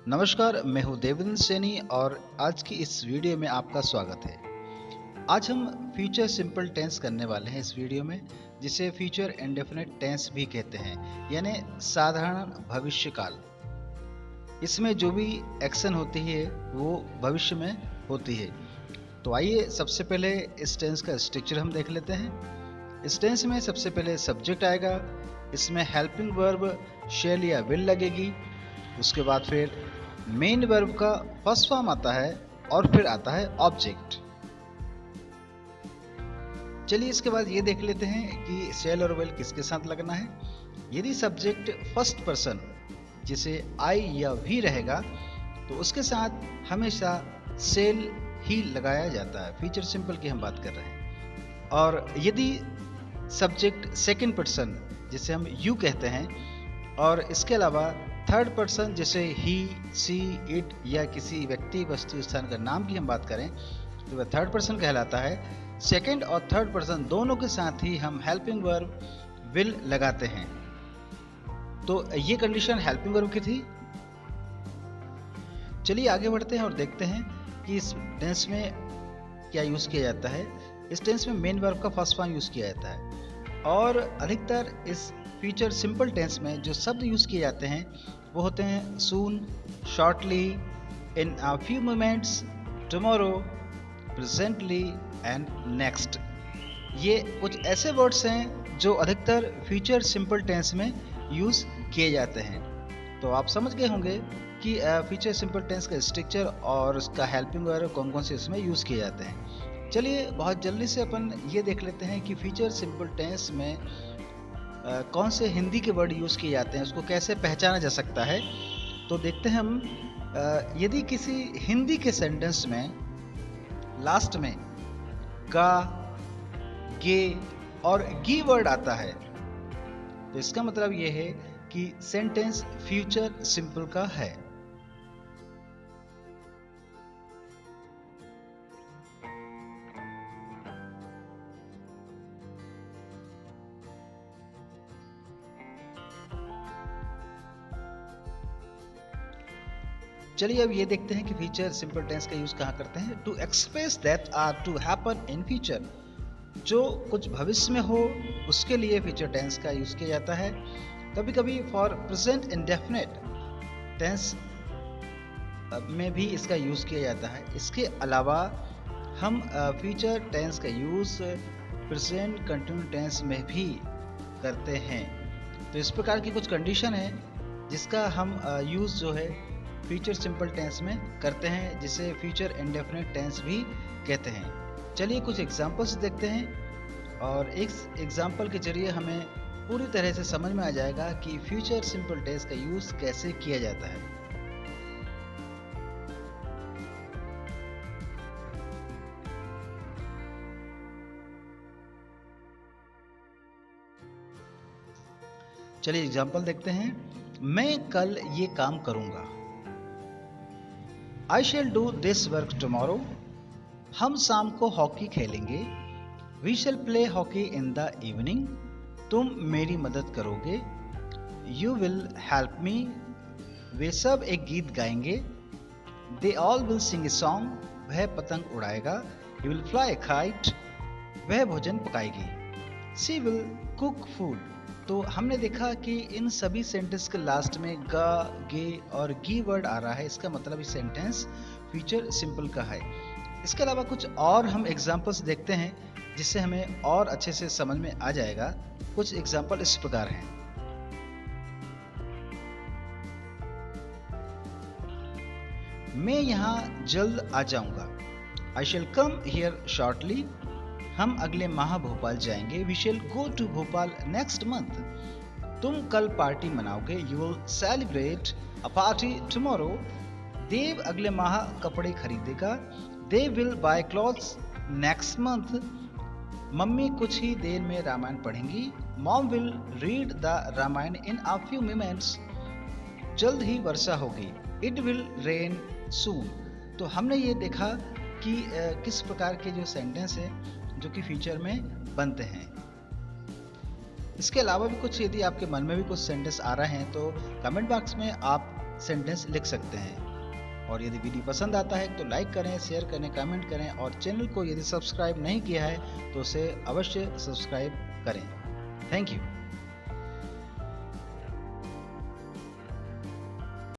नमस्कार, मैं हूँ देवेंद्र सैनी और आज की इस वीडियो में आपका स्वागत है। आज हम फ्यूचर सिंपल टेंस करने वाले हैं इस वीडियो में, जिसे फ्यूचर इंडेफिनिट टेंस भी कहते हैं, यानी साधारण भविष्यकाल। इसमें जो भी एक्शन होती है वो भविष्य में होती है। तो आइए सबसे पहले इस टेंस का स्ट्रक्चर हम देख लेते हैं। इस टेंस में सबसे पहले सब्जेक्ट आएगा, इसमें हेल्पिंग वर्ब शैल या विल लगेगी। उसके बाद फिर मेन वर्ब का फर्स्ट फॉर्म आता है और फिर आता है ऑब्जेक्ट। चलिए इसके बाद ये देख लेते हैं कि शैल और विल किसके साथ लगना है। यदि सब्जेक्ट फर्स्ट पर्सन जिसे आई या वी रहेगा तो उसके साथ हमेशा शैल ही लगाया जाता है। फ्यूचर सिंपल की हम बात कर रहे हैं। और यदि सब्जेक्ट सेकंड पर्सन जिसे हम यू कहते हैं और इसके अलावा थर्ड पर्सन जैसे ही, सी, इट या किसी व्यक्ति, वस्तु, स्थान का नाम की हम बात करें तो वह थर्ड पर्सन कहलाता है। सेकंड और थर्ड पर्सन दोनों के साथ ही हम हेल्पिंग वर्ब विल लगाते हैं। तो ये कंडीशन हेल्पिंग वर्ब की थी। चलिए आगे बढ़ते हैं और देखते हैं कि इस टेंस में क्या यूज किया जाता है। इस टेंस में मेन वर्ब का फर्स्ट फॉर्म यूज किया जाता है और अधिकतर इस फ्यूचर सिंपल टेंस में जो शब्द यूज किए जाते हैं वो होते हैं soon, shortly, in a few moments, tomorrow, presently and next. ये कुछ ऐसे वर्ड्स हैं जो अधिकतर फ्यूचर सिंपल टेंस में यूज किए जाते हैं। तो आप समझ गए होंगे कि फ्यूचर सिंपल टेंस का स्ट्रक्चर और उसका हेल्पिंग वर्ब कौन कौन से इसमें यूज किए जाते हैं। चलिए बहुत जल्दी से अपन ये देख लेते हैं कि फ्यूचर सिंपल टेंस में कौन से हिंदी के वर्ड यूज किए जाते हैं, उसको कैसे पहचाना जा सकता है। तो देखते हैं हम। यदि किसी हिंदी के सेंटेंस में लास्ट में गा, गे और गी वर्ड आता है तो इसका मतलब यह है कि सेंटेंस फ्यूचर सिंपल का है। चलिए अब ये देखते हैं कि फ्यूचर सिंपल टेंस का यूज कहाँ करते हैं। To express that are to happen in future, जो कुछ भविष्य में हो उसके लिए फ्यूचर टेंस का यूज किया जाता है। कभी कभी फॉर प्रेजेंट इंडेफिनिट टेंस में भी इसका यूज किया जाता है। इसके अलावा हम फ्यूचर टेंस का यूज प्रेजेंट कंटिन्यू टेंस में भी करते हैं। तो इस प्रकार की कुछ कंडीशन है जिसका हम यूज जो है फ्यूचर सिंपल टेंस में करते हैं, जिसे फ्यूचर इंडेफिनिट टेंस भी कहते हैं। चलिए कुछ एग्जांपल्स देखते हैं और एक एग्जांपल के जरिए हमें पूरी तरह से समझ में आ जाएगा कि फ्यूचर सिंपल टेंस का यूज कैसे किया जाता है। चलिए एग्जांपल देखते हैं। मैं कल ये काम करूंगा। I shall do this work tomorrow. हम शाम को हॉकी खेलेंगे। We shall play hockey in the evening. तुम मेरी मदद करोगे। You will help me. वे सब एक गीत गाएंगे। They all will sing a song. वह पतंग उड़ाएगा। He will fly a kite. वह भोजन पकाएगी। She will cook food. तो हमने देखा कि इन सभी सेंटेंस के लास्ट में गा, गे और गी वर्ड आ रहा है। इसका मतलब इस सेंटेंस फ्यूचर सिंपल का है। इसके अलावा कुछ और हम एग्जांपल्स देखते हैं जिससे हमें और अच्छे से समझ में आ जाएगा। कुछ एग्जांपल इस प्रकार हैं। मैं यहाँ जल्द आ जाऊंगा। I shall come here shortly. हम अगले माह भोपाल जाएंगे। We shall go to Bhopal next month. तुम कल पार्टी मनाओगे। You will celebrate a party tomorrow. Dev अगले माह कपड़े खरीदेगा। They will buy clothes next month. Mummy कुछ ही देर में Ramayan पढ़ेंगी। Mom will read the Ramayan in a few moments. जल्द ही वर्षा होगी। It will rain soon. तो हमने ये देखा कि किस प्रकार के जो सेंटेंस है जो कि फ्यूचर में बनते हैं। इसके अलावा भी कुछ, यदि आपके मन में भी कुछ सेंटेंस आ रहे हैं तो कमेंट बॉक्स में आप सेंटेंस लिख सकते हैं। और यदि वीडियो पसंद आता है तो लाइक करें, शेयर करें, कमेंट करें और चैनल को यदि सब्सक्राइब नहीं किया है तो उसे अवश्य सब्सक्राइब करें। Thank you.